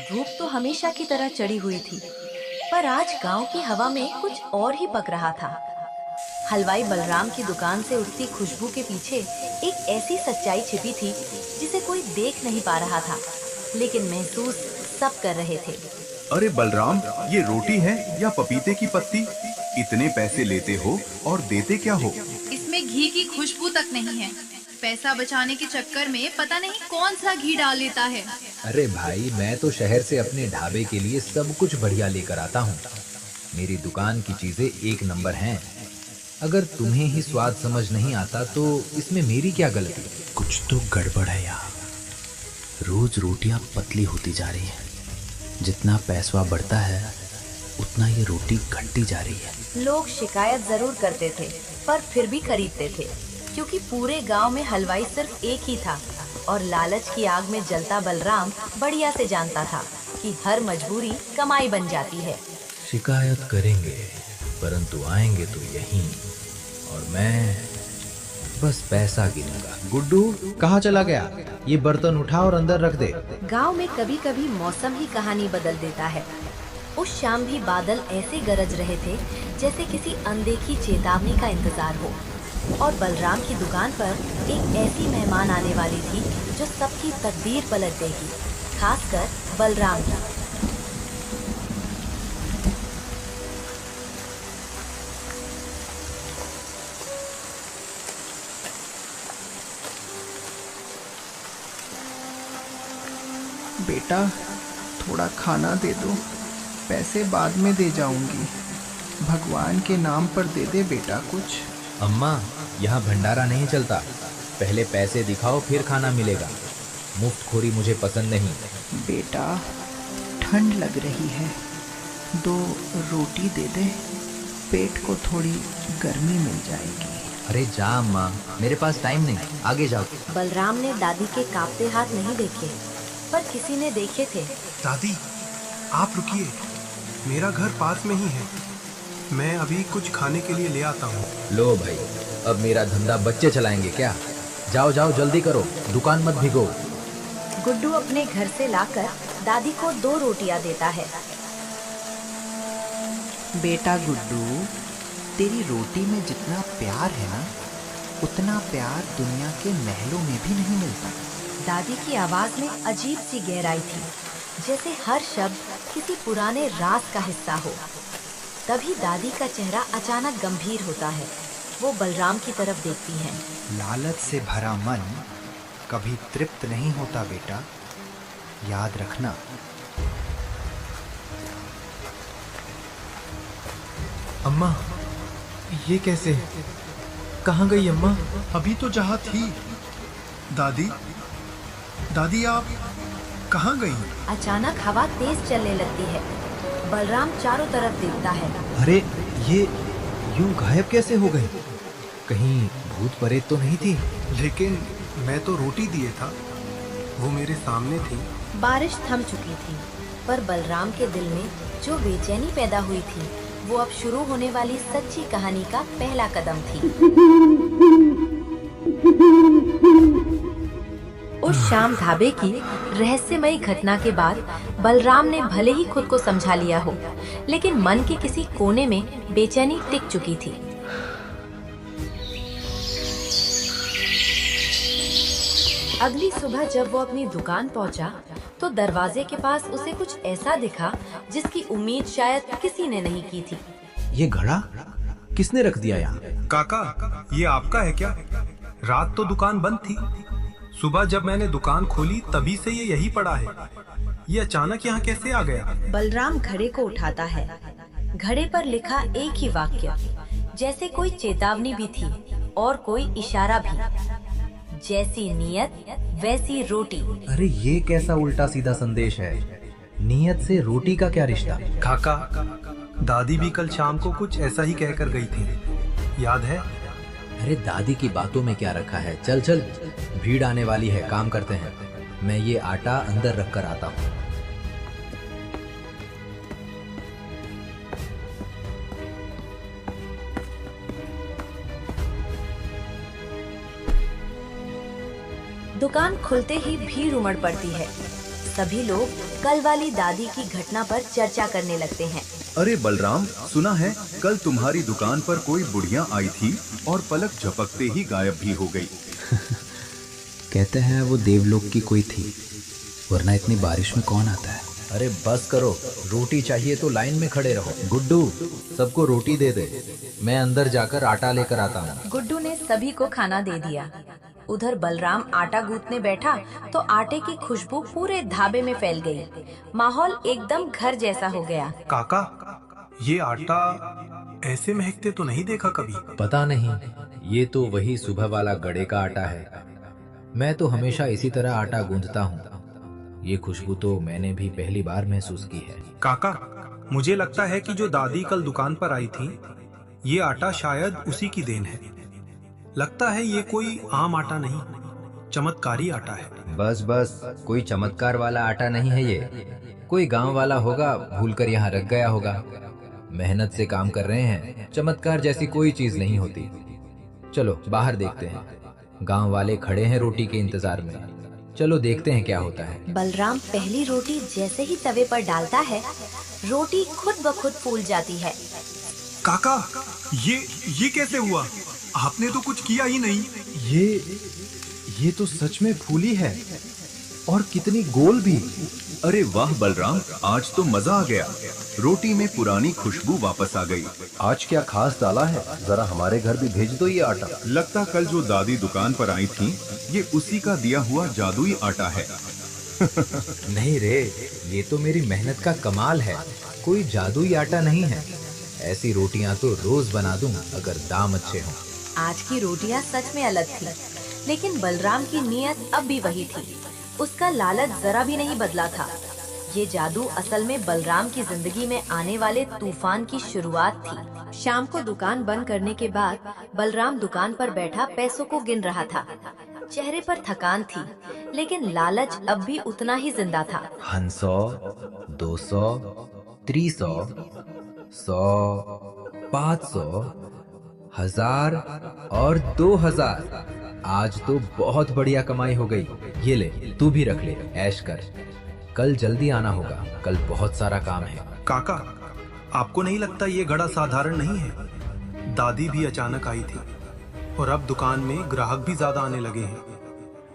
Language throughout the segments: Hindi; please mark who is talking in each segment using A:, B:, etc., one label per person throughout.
A: धूप तो हमेशा की तरह चढ़ी हुई थी, पर आज गांव की हवा में कुछ और ही पक रहा था। हलवाई बलराम की दुकान से उठती खुशबू के पीछे एक ऐसी सच्चाई छिपी थी जिसे कोई देख नहीं पा रहा था, लेकिन महसूस सब कर रहे थे।
B: अरे बलराम, ये रोटी है या पपीते की पत्ती? इतने पैसे लेते हो और देते क्या हो?
C: इसमें घी की खुशबू तक नहीं है। पैसा बचाने के चक्कर में पता नहीं कौन सा घी डाल लेता है।
D: अरे भाई, मैं तो शहर से अपने ढाबे के लिए सब कुछ बढ़िया लेकर आता हूँ। मेरी दुकान की चीजें एक नंबर हैं। अगर तुम्हें ही स्वाद समझ नहीं आता तो इसमें मेरी क्या गलती?
E: कुछ तो गड़बड़ है यार। रोज रोटियां पतली होती जा रही हैं। जितना पैसा बढ़ता है उतना ये रोटी घटती जा रही है।
A: लोग शिकायत जरूर करते थे, पर फिर भी खरीदते थे, क्योंकि पूरे गांव में हलवाई सिर्फ एक ही था और लालच की आग में जलता बलराम बढ़िया से जानता था कि हर मजबूरी कमाई बन जाती है।
D: शिकायत करेंगे, परंतु आएंगे तो यहीं, और मैं बस पैसा गिनूंगा। गुड्डू कहाँ चला गया? ये बर्तन उठा और अंदर रख दे।
A: गांव में कभी कभी मौसम ही कहानी बदल देता है। उस शाम भी बादल ऐसे गरज रहे थे जैसे किसी अनदेखी चेतावनी का इंतजार हो, और बलराम की दुकान पर एक ऐसी मेहमान आने वाली थी जो सबकी तकदीर पलट देगी, खासकर बलराम की।
F: बेटा, थोड़ा खाना दे दो, पैसे बाद में दे जाऊंगी। भगवान के नाम पर दे दे बेटा कुछ।
D: अम्मा, यहाँ भंडारा नहीं चलता। पहले पैसे दिखाओ फिर खाना मिलेगा। मुफ्तखोरी मुझे पसंद नहीं।
F: बेटा, ठंड लग रही है, 2 रोटी दे दे, पेट को थोड़ी गर्मी मिल जाएगी।
D: अरे जा अम्मा, मेरे पास टाइम नहीं, आगे जाओ।
A: बलराम ने दादी के कांपते हाथ नहीं देखे, पर किसी ने देखे थे।
G: दादी, आप रुकिए, मेरा घर पास में ही है। मैं अभी कुछ खाने के लिए ले आता हूँ।
D: लो भाई, अब मेरा धंधा बच्चे चलाएंगे क्या? जाओ जाओ, जल्दी करो, दुकान मत भिगो।
A: गुड्डू अपने घर से लाकर दादी को 2 रोटियां देता है।
F: बेटा गुड्डू, तेरी रोटी में जितना प्यार है ना, उतना प्यार दुनिया के महलों में भी नहीं मिलता।
A: दादी की आवाज में अजीब सी गहराई थी, जैसे हर शब्द किसी पुराने राज का हिस्सा हो। तभी दादी का चेहरा अचानक गंभीर होता है। वो बलराम की तरफ देखती हैं।
F: लालच से भरा मन कभी तृप्त नहीं होता बेटा, याद रखना।
G: अम्मा, ये कैसे? कहाँ गई अम्मा? अभी तो जहाँ थी। दादी, दादी आप कहाँ गई?
A: अचानक हवा तेज चलने लगती है। बलराम चारों तरफ देखता है।
D: अरे, ये यूं गायब कैसे हो गए? कहीं भूत प्रेत तो नहीं थी?
G: लेकिन मैं तो रोटी दिए था, वो मेरे सामने थी।
A: बारिश थम चुकी थी, पर बलराम के दिल में जो बेचैनी पैदा हुई थी, वो अब शुरू होने वाली सच्ची कहानी का पहला कदम थी। उस शाम ढाबे की रहस्यमयी घटना के बाद बलराम ने भले ही खुद को समझा लिया हो, लेकिन मन के किसी कोने में बेचैनी टिक चुकी थी। अगली सुबह जब वो अपनी दुकान पहुंचा, तो दरवाजे के पास उसे कुछ ऐसा दिखा जिसकी उम्मीद शायद किसी ने नहीं की थी।
D: ये घड़ा किसने रख दिया यहाँ?
G: काका, ये आपका है क्या? रात तो दुकान बंद थी, सुबह जब मैंने दुकान खोली तभी से ये यही पड़ा है। ये अचानक यहाँ कैसे आ गया?
A: बलराम घड़े को उठाता है। घड़े पर लिखा एक ही वाक्य, जैसे कोई चेतावनी भी थी और कोई इशारा भी। जैसी नीयत वैसी रोटी।
D: अरे, ये कैसा उल्टा सीधा संदेश है? नीयत से रोटी का क्या रिश्ता?
G: काका, दादी भी कल शाम को कुछ ऐसा ही कहकर गई थी, याद है?
D: अरे, दादी की बातों में क्या रखा है? चल चल, भीड़ आने वाली है, काम करते हैं। मैं ये आटा अंदर रख कर आता हूँ।
A: दुकान खुलते ही भीड़ उमड़ पड़ती है। सभी लोग कल वाली दादी की घटना पर चर्चा करने लगते हैं।
B: अरे बलराम, सुना है कल तुम्हारी दुकान पर कोई बुढ़िया आई थी और पलक झपकते ही गायब भी हो गई।
E: कहते हैं वो देवलोक की कोई थी, वरना इतनी बारिश में कौन आता है।
D: अरे बस करो, रोटी चाहिए तो लाइन में खड़े रहो। गुड्डू, सबको रोटी दे दे, मैं अंदर जाकर आटा लेकर आता हूँ।
A: गुड्डू ने सभी को खाना दे दिया। उधर बलराम आटा गूंथने बैठा तो आटे की खुशबू पूरे ढाबे में फैल गई। माहौल एकदम घर जैसा हो गया।
G: काका, ये आटा ऐसे महकते तो नहीं देखा कभी।
D: पता नहीं, ये तो वही सुबह वाला गड़े का आटा है। मैं तो हमेशा इसी तरह आटा गूंथता हूँ। ये खुशबू तो मैंने भी पहली बार महसूस की है।
G: काका, मुझे लगता है कि जो दादी कल दुकान पर आई थी, ये आटा शायद उसी की देन है। लगता है ये कोई आम आटा नहीं, चमत्कारी आटा है।
D: बस बस, कोई चमत्कार वाला आटा नहीं है ये। कोई गांव वाला होगा, भूलकर यहाँ रख गया होगा। मेहनत से काम कर रहे हैं, चमत्कार जैसी कोई चीज नहीं होती। चलो बाहर देखते हैं। गांव वाले खड़े हैं रोटी के इंतजार में। चलो देखते हैं क्या होता है।
A: बलराम पहली रोटी जैसे ही तवे पर डालता है, रोटी खुद ब खुद फूल जाती है।
G: काका, ये कैसे हुआ? आपने तो कुछ किया ही नहीं।
F: ये तो सच में फूली है, और कितनी गोल भी।
B: अरे वाह बलराम, आज तो मजा आ गया। रोटी में पुरानी खुशबू वापस आ गई।
H: आज क्या खास डाला है? जरा हमारे घर भी भेज दो ये आटा।
B: लगता कल जो दादी दुकान पर आई थी, ये उसी का दिया हुआ जादुई आटा है।
D: नहीं रे, ये तो मेरी मेहनत का कमाल है, कोई जादुई आटा नहीं है। ऐसी रोटियां तो रोज बना दूं अगर दाम अच्छे हों।
A: आज की रोटियां सच में अलग थी, लेकिन बलराम की नीयत अब भी वही थी। उसका लालच जरा भी नहीं बदला था। ये जादू असल में बलराम की जिंदगी में आने वाले तूफान की शुरुआत थी। शाम को दुकान बंद करने के बाद बलराम दुकान पर बैठा पैसों को गिन रहा था। चेहरे पर थकान थी, लेकिन लालच अब भी उतना ही जिंदा था।
D: 100, 200, 300, 100, 500, 1000 और 2000। आज तो बहुत बढ़िया कमाई हो गई। ये ले, तू भी रख ले, ऐश कर। कल जल्दी आना होगा, कल बहुत सारा काम है।
G: काका, आपको नहीं लगता ये घड़ा साधारण नहीं है? दादी भी अचानक आई थी और अब दुकान में ग्राहक भी ज्यादा आने लगे हैं।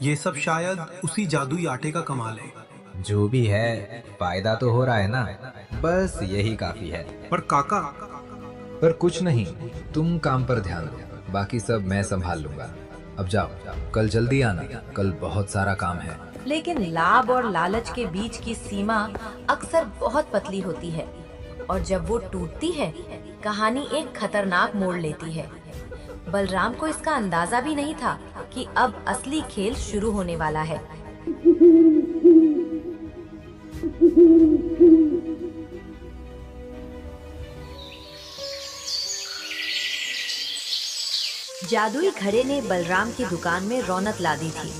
G: ये सब शायद उसी जादुई आटे का कमाल है।
D: जो भी है, फायदा तो हो रहा है ना, बस यही काफी है।
G: पर काका,
D: पर कुछ नहीं, तुम काम पर ध्यान दो, बाकी सब मैं संभाल लूंगा। अब जाओ, कल जल्दी आना, कल बहुत सारा काम है।
A: लेकिन लाभ और लालच के बीच की सीमा अक्सर बहुत पतली होती है, और जब वो टूटती है, कहानी एक खतरनाक मोड़ लेती है। बलराम को इसका अंदाजा भी नहीं था कि अब असली खेल शुरू होने वाला है। जादुई घड़े ने बलराम की दुकान में रौनक ला दी थी,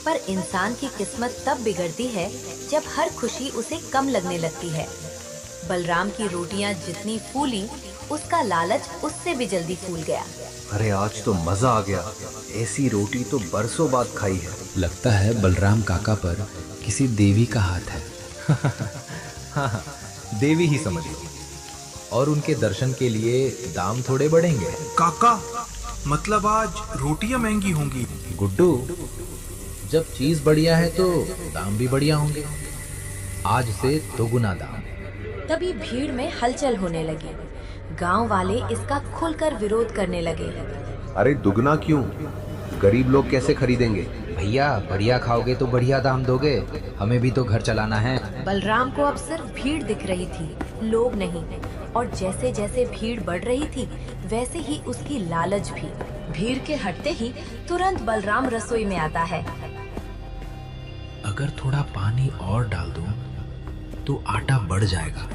A: पर इंसान की किस्मत तब बिगड़ती है जब हर खुशी उसे कम लगने लगती है। बलराम की रोटियां जितनी फूली, उसका लालच उससे भी जल्दी फूल गया।
H: अरे आज तो मजा आ गया, ऐसी रोटी तो बरसों बाद खाई है।
E: लगता है बलराम काका पर किसी देवी का हाथ है।
D: हाँ, देवी ही समझ लो। और उनके दर्शन के लिए दाम थोड़े बढ़ेंगे।
G: काका, मतलब आज रोटियां महंगी होंगी?
D: गुड्डू, जब चीज बढ़िया है तो दाम भी बढ़िया होंगे। आज से दोगुना दाम।
A: तभी भीड़ में हलचल होने लगी। गांव वाले इसका खुलकर विरोध करने लगे।
H: अरे दुगना क्यों? गरीब लोग कैसे खरीदेंगे?
D: भैया, बढ़िया खाओगे तो बढ़िया दाम दोगे, हमें भी तो घर चलाना है।
A: बलराम को अब सिर्फ भीड़ दिख रही थी, लोग नहीं। और जैसे जैसे भीड़ बढ़ रही थी, वैसे ही उसकी लालच भी। भीड़ के हटते ही तुरंत बलराम रसोई में आता है।
E: अगर थोड़ा पानी और डाल दूं तो आटा बढ़ जाएगा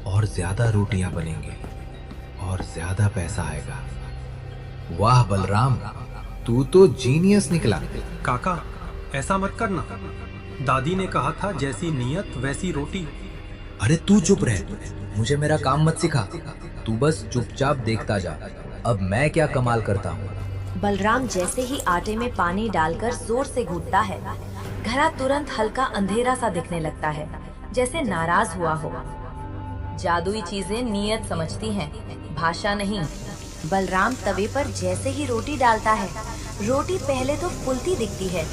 E: और ज्यादा रोटियां बनेंगे और ज्यादा पैसा आएगा।
D: वाह बलराम, तू तो जीनियस निकला।
G: काका, ऐसा मत करना। दादी ने कहा था जैसी नीयत वैसी रोटी।
D: अरे तू चुप रह, मुझे मेरा काम मत सिखा। तू बस चुपचाप देखता जा। अब मैं क्या कमाल करता हूँ।
A: बलराम जैसे ही आटे में पानी डालकर जोर से घूटता है, घड़ा तुरंत हल्का अंधेरा सा दिखने लगता है, जैसे नाराज हुआ हो। जादुई चीजें नियत समझती हैं, भाषा नहीं। बलराम तवे पर जैसे ही रोटी डालता है, रोटी पहले तो फूलती दिखती है,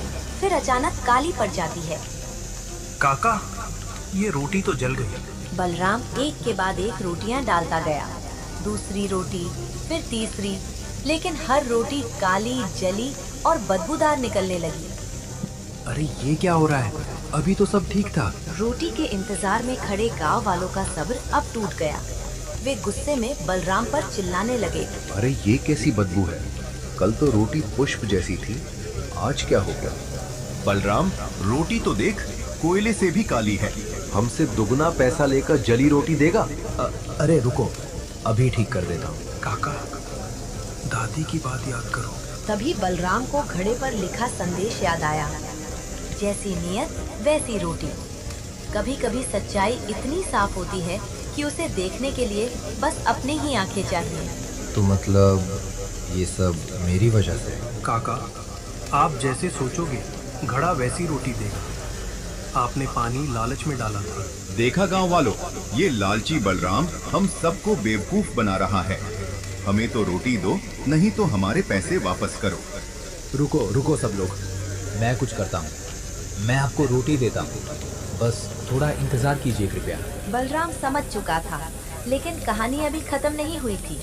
A: फिर अचानक काली पड़ जाती है।
G: काका, ये रोटी तो जल गई।
A: बलराम एक के बाद एक रोटियां डालता गया, दूसरी रोटी, फिर तीसरी, लेकिन हर रोटी काली, जली और बदबूदार निकलने लगी।
E: अरे ये क्या हो रहा है? अभी तो सब ठीक था।
A: रोटी के इंतजार में खड़े गांव वालों का सब्र अब टूट गया। वे गुस्से में बलराम पर चिल्लाने लगे।
H: अरे ये कैसी बदबू है? कल तो रोटी पुष्प जैसी थी, आज क्या हो गया?
B: बलराम, रोटी तो देख, कोयले से भी काली है।
H: हमसे दुगना पैसा लेकर जली रोटी देगा?
E: अरे रुको, अभी ठीक कर देता हूँ।
G: काका, दादी की बात याद करो।
A: तभी बलराम को घड़े पर लिखा संदेश याद आया, जैसी नियत वैसी रोटी। कभी कभी सच्चाई इतनी साफ होती है कि उसे देखने के लिए बस अपने ही आंखें चाहिए।
D: तो मतलब ये सब मेरी वजह से?
G: काका, आप जैसे सोचोगे घड़ा वैसी रोटी देगा। आपने पानी लालच में डाला था।
B: देखा गांव वालों, ये लालची बलराम हम सबको बेवकूफ बना रहा है। हमें तो रोटी दो, नहीं तो हमारे पैसे वापस करो।
D: रुको रुको सब लोग, मैं कुछ करता हूँ। मैं आपको रोटी देता हूँ, बस थोड़ा इंतजार कीजिए कृपया।
A: बलराम समझ चुका था, लेकिन कहानी अभी खत्म नहीं हुई थी।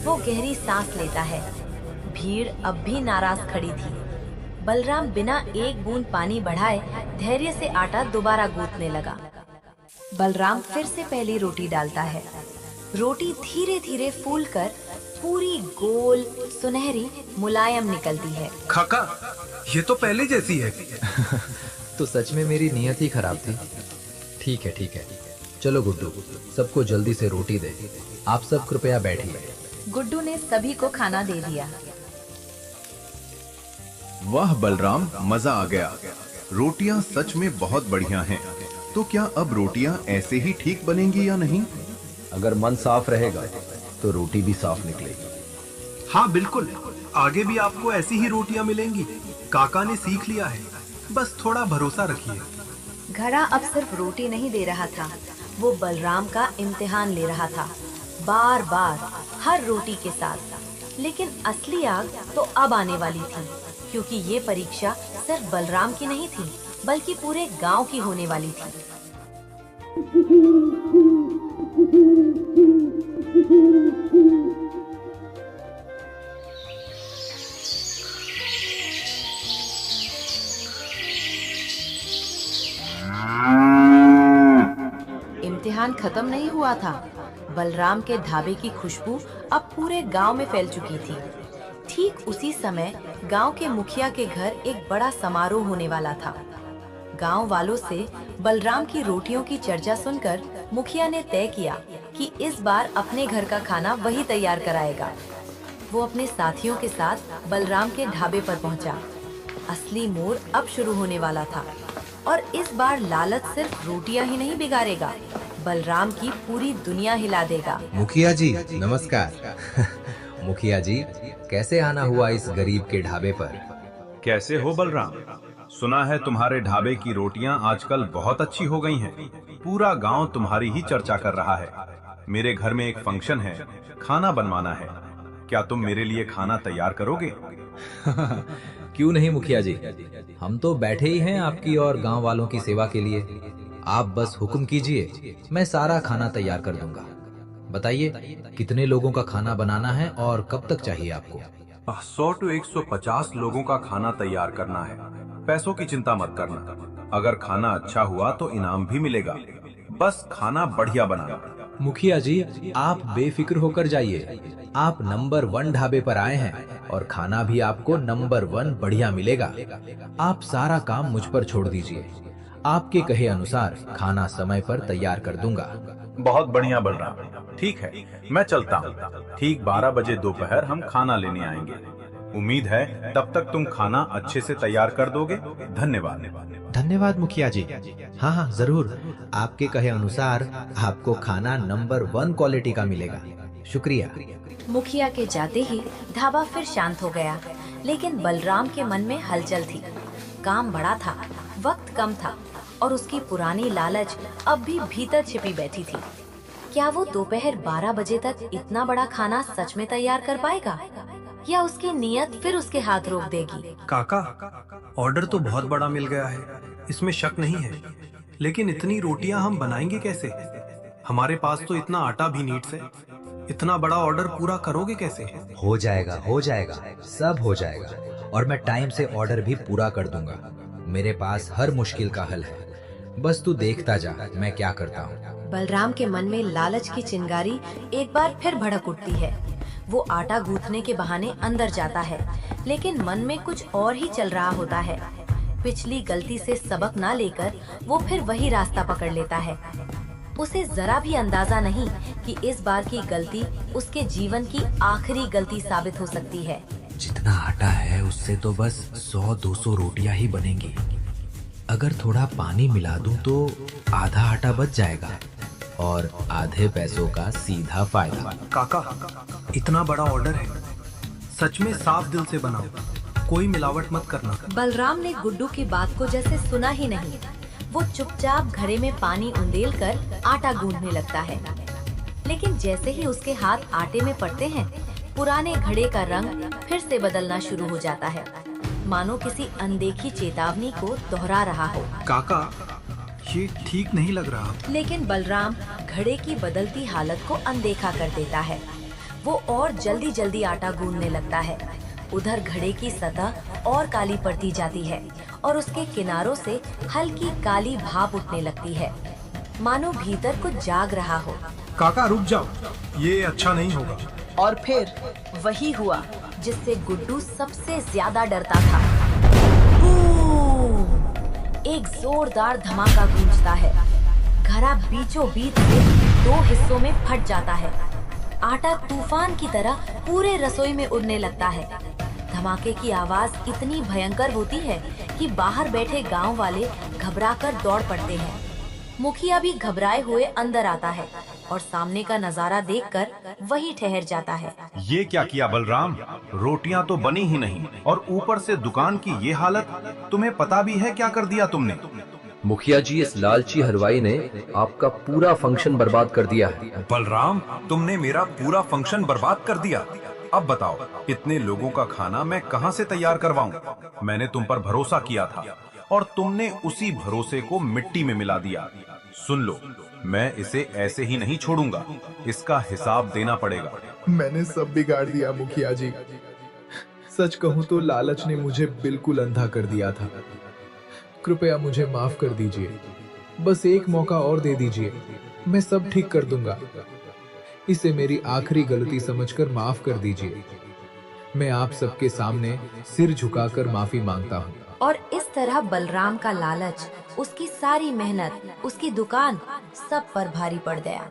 A: वो गहरी सांस लेता है। भीड़ अब भी नाराज खड़ी थी। बलराम बिना एक बूंद पानी बढ़ाए धैर्य से आटा दोबारा गूंथने लगा। बलराम फिर से पहली रोटी डालता है। रोटी धीरे धीरे फूलकर पूरी गोल, सुनहरी, मुलायम निकलती है।
G: काका, ये तो पहले जैसी है।
D: तो सच में मेरी नियत ही खराब थी। ठीक है, चलो गुड्डू, सबको जल्दी से रोटी दे। आप सब कृपया बैठिए।
A: गुड्डू ने सभी को खाना दे दिया।
B: वाह बलराम, मजा आ गया। रोटियां सच में बहुत बढ़िया हैं। तो क्या अब रोटियां ऐसे ही ठीक बनेंगी या नहीं?
H: अगर मन साफ रहेगा तो रोटी भी साफ निकलेगी।
G: हाँ बिल्कुल, आगे भी आपको ऐसी ही रोटियां मिलेंगी। काका ने सीख लिया है, बस थोड़ा भरोसा रखिए।
A: घड़ा अब सिर्फ रोटी नहीं दे रहा था, वो बलराम का इम्तिहान ले रहा था, बार बार, हर रोटी के साथ। लेकिन असली आग तो अब आने वाली थी, क्योंकि ये परीक्षा सिर्फ बलराम की नहीं थी, बल्कि पूरे गांव की होने वाली थी। इम्तिहान खत्म नहीं हुआ था। बलराम के ढाबे की खुशबू अब पूरे गांव में फैल चुकी थी। ठीक उसी समय गांव के मुखिया के घर एक बड़ा समारोह होने वाला था। गांव वालों से बलराम की रोटियों की चर्चा सुनकर मुखिया ने तय किया कि इस बार अपने घर का खाना वही तैयार कराएगा। वो अपने साथियों के साथ बलराम के ढाबे पर पहुंचा। असली मोड़ अब शुरू होने वाला था, और इस बार लालच सिर्फ रोटियां ही नहीं बिगाड़ेगा, बलराम की पूरी दुनिया हिला देगा।
D: मुखिया जी नमस्कार। मुखिया जी, कैसे आना हुआ इस गरीब के ढाबे पर?
I: कैसे हो बलराम? सुना है तुम्हारे ढाबे की रोटियां आजकल बहुत अच्छी हो गई हैं। पूरा गांव तुम्हारी ही चर्चा कर रहा है। मेरे घर में एक फंक्शन है, खाना बनवाना है। क्या तुम मेरे लिए खाना तैयार करोगे?
D: क्यों नहीं मुखिया जी, हम तो बैठे ही हैं आपकी और गांव वालों की सेवा के लिए। आप बस हुक्म कीजिए, मैं सारा खाना तैयार कर दूंगा। बताइए कितने लोगों का खाना बनाना है और कब तक चाहिए आपको?
I: 100 to 150 लोगों का खाना तैयार करना है। पैसों की चिंता मत करना, अगर खाना अच्छा हुआ तो इनाम भी मिलेगा। बस खाना बढ़िया बनाना।
D: मुखिया जी, आप बेफिक्र होकर जाइए। आप नंबर 1 ढाबे पर आए हैं और खाना भी आपको नंबर 1 बढ़िया मिलेगा। आप सारा काम मुझ पर छोड़ दीजिए। आपके कहे अनुसार खाना समय पर तैयार कर दूंगा।
I: बहुत बढ़िया बलराम, ठीक है, मैं चलता हूँ। ठीक 12 बजे दोपहर हम खाना लेने आएंगे। उम्मीद है तब तक तुम खाना अच्छे से तैयार कर दोगे। धन्यवाद।
E: धन्यवाद मुखिया जी। हाँ जरूर, आपके कहे अनुसार आपको खाना नंबर 1 क्वालिटी का मिलेगा।
D: शुक्रिया।
A: मुखिया के जाते ही ढाबा फिर शांत हो गया, लेकिन बलराम के मन में हलचल थी। काम बड़ा था, वक्त कम था और उसकी पुरानी लालच अब भी भीतर छिपी बैठी थी। क्या वो दोपहर 12 बजे तक इतना बड़ा खाना सच में तैयार कर पाएगा, या उसकी नीयत फिर उसके हाथ रोक देगी?
G: काका, ऑर्डर तो बहुत बड़ा मिल गया है, इसमें शक नहीं है, लेकिन इतनी रोटियां हम बनाएंगे कैसे? हमारे पास तो इतना आटा भी नीड्स है। इतना बड़ा ऑर्डर पूरा करोगे कैसे?
D: हो जाएगा, सब हो जाएगा, और मैं टाइम से ऑर्डर भी पूरा कर दूंगा। मेरे पास हर मुश्किल का हल है, बस तू देखता जा मैं क्या करता हूँ।
A: बलराम के मन में लालच की चिंगारी एक बार फिर भड़क उठती है। वो आटा गूंथने के बहाने अंदर जाता है, लेकिन मन में कुछ और ही चल रहा होता है। पिछली गलती से सबक ना लेकर वो फिर वही रास्ता पकड़ लेता है। उसे जरा भी अंदाजा नहीं कि इस बार की गलती उसके जीवन की आखिरी गलती साबित हो सकती है।
E: जितना आटा है उससे तो बस 100-200 रोटियां ही बनेंगी। अगर थोड़ा पानी मिला दूं तो आधा आटा बच जाएगा और आधे पैसों का सीधा फायदा।
G: काका, इतना बड़ा ऑर्डर है, सच में साफ दिल से बनाओ, कोई मिलावट मत करना।
A: बलराम ने गुड्डू की बात को जैसे सुना ही नहीं। वो चुपचाप घड़े में पानी उंडेल कर आटा गूंथने लगता है, लेकिन जैसे ही उसके हाथ आटे में पड़ते हैं, पुराने घड़े का रंग फिर से बदलना शुरू हो जाता है, मानो किसी अनदेखी चेतावनी को दोहरा रहा हो।
G: काका, ये ठीक नहीं लग रहा।
A: लेकिन बलराम घड़े की बदलती हालत को अनदेखा कर देता है। वो और जल्दी जल्दी आटा गूंथने लगता है। उधर घड़े की सतह और काली पड़ती जाती है और उसके किनारों से हल्की काली भाप उठने लगती है, मानो भीतर कुछ जाग रहा हो।
G: काका रुक जाओ, ये अच्छा नहीं होगा।
A: और फिर वही हुआ जिससे गुड्डू सबसे ज्यादा डरता था। बूम! एक जोरदार धमाका गूंजता है। घड़ा बीचों बीच से 2 हिस्सों में फट जाता है। आटा तूफान की तरह पूरे रसोई में उड़ने लगता है। धमाके की आवाज इतनी भयंकर होती है कि बाहर बैठे गांव वाले घबराकर दौड़ पड़ते हैं। मुखिया भी घबराए हुए अंदर आता है और सामने का नजारा देखकर वही ठहर जाता है।
I: ये क्या किया बलराम? रोटियां तो बनी ही नहीं और ऊपर से दुकान की ये हालत। तुम्हें पता भी है क्या कर दिया तुमने?
H: मुखिया जी, इस लालची हलवाई ने आपका पूरा फंक्शन बर्बाद कर दिया है।
I: बलराम, तुमने मेरा पूरा फंक्शन बर्बाद कर दिया। अब बताओ, इतने लोगों का खाना मैं कहां से तैयार करवाऊं? मैंने तुम पर भरोसा किया था और तुमने उसी भरोसे को मिट्टी में मिला दिया। सुन लो, मैं इसे ऐसे ही नहीं छोड़ूंगा, इसका हिसाब देना पड़ेगा।
F: मैंने सब बिगाड़ दिया मुखिया जी। सच कहूं तो लालच ने मुझे बिल्कुल अंधा कर दिया था। कृपया मुझे माफ कर दीजिए, बस एक मौका और दे दीजिए, मैं सब ठीक कर दूंगा। इसे मेरी आखिरी गलती समझकर माफ कर दीजिए। मैं आप सबके सामने सिर झुकाकर माफी मांगता हूँ।
A: और इस तरह बलराम का लालच, उसकी सारी मेहनत, उसकी दुकान सब पर भारी पड़ गया।